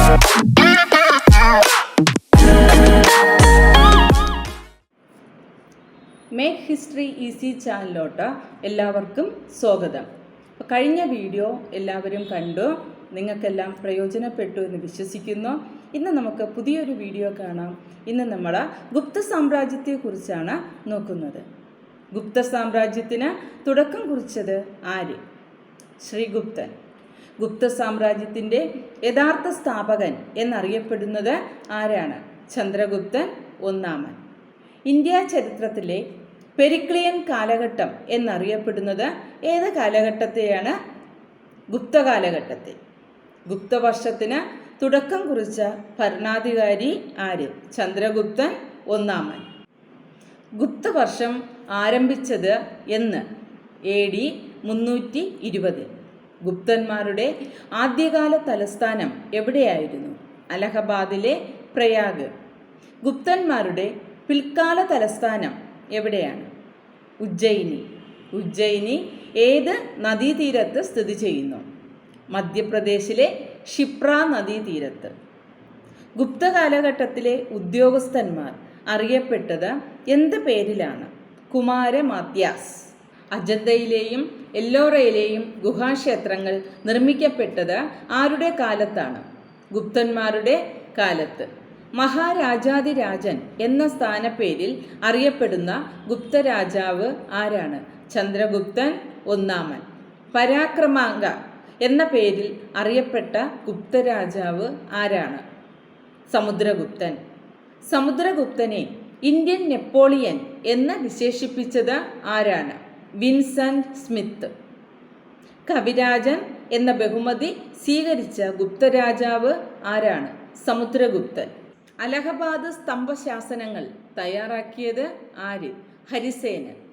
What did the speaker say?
Make history easy ചാനലിലോട്ട് എല്ലാവർക്കും സ്വാഗതം. കഴിഞ്ഞ വീഡിയോ എല്ലാവരും കണ്ടു, നിങ്ങൾക്കെല്ലാം പ്രയോജനപ്പെട്ടു എന്ന് വിശ്വസിക്കുന്നു. ഇന്ന് നമുക്ക് പുതിയൊരു വീഡിയോ കാണാം. ഇന്ന് നമ്മൾ ഗുപ്ത സാമ്രാജ്യത്തെക്കുറിച്ചാണ് നോക്കുന്നത്. ഗുപ്ത സാമ്രാജ്യത്തിന് തുടക്കം കുറിച്ചത് ആര്? ശ്രീഗുപ്തൻ. ഗുപ്ത സാമ്രാജ്യത്തിൻ്റെ യഥാർത്ഥ സ്ഥാപകൻ എന്നറിയപ്പെടുന്നത് ആരാണ്? ചന്ദ്രഗുപ്തൻ ഒന്നാമൻ. ഇന്ത്യ ചരിത്രത്തിലെ പെരിക്ലിയൻ കാലഘട്ടം എന്നറിയപ്പെടുന്നത് ഏത് കാലഘട്ടത്തെയാണ്? ഗുപ്ത കാലഘട്ടത്തെ. ഗുപ്തവർഷത്തിന് തുടക്കം കുറിച്ച ഭരണാധികാരി ആര്? ചന്ദ്രഗുപ്തൻ ഒന്നാമൻ. ഗുപ്തവർഷം ആരംഭിച്ചത് എന്ന്? AD 320. ഗുപ്തന്മാരുടെ ആദ്യകാല തലസ്ഥാനം എവിടെയായിരുന്നു? അലഹബാദിലെ പ്രയാഗ്. ഗുപ്തന്മാരുടെ പിൽക്കാല തലസ്ഥാനം എവിടെയാണ്? ഉജ്ജയിനി. ഉജ്ജയിനി ഏത് നദീതീരത്ത് സ്ഥിതി ചെയ്യുന്നു? മധ്യപ്രദേശിലെ ക്ഷിപ്ര നദീതീരത്ത്. ഗുപ്ത കാലഘട്ടത്തിലെ ഉദ്യോഗസ്ഥന്മാർ അറിയപ്പെട്ടത് എന്ത് പേരിലാണ്? കുമാരമാത്യാസ്. അജന്തയിലെയും എല്ലോറയിലെയും ഗുഹാക്ഷേത്രങ്ങൾ നിർമ്മിക്കപ്പെട്ടത് ആരുടെ കാലത്താണ്? ഗുപ്തന്മാരുടെ കാലത്ത്. മഹാരാജാതിരാജൻ എന്ന സ്ഥാനപ്പേരിൽ അറിയപ്പെടുന്ന ഗുപ്തരാജാവ് ആരാണ്? ചന്ദ്രഗുപ്തൻ ഒന്നാമൻ. പരാക്രമാംഗ എന്ന പേരിൽ അറിയപ്പെട്ട ഗുപ്തരാജാവ് ആരാണ്? സമുദ്രഗുപ്തൻ. സമുദ്രഗുപ്തനെ ഇന്ത്യൻ നെപ്പോളിയൻ എന്ന് വിശേഷിപ്പിച്ചത് ആരാണ്? Vincent Smith. കവിരാജൻ എന്ന ബഹുമതി സ്വീകരിച്ച ഗുപ്തരാജാവ് ആരാണ്? സമുദ്രഗുപ്തൻ. അലഹബാദ് സ്തംഭശാസനങ്ങൾ തയ്യാറാക്കിയത് ആര്? ഹരിസേനൻ.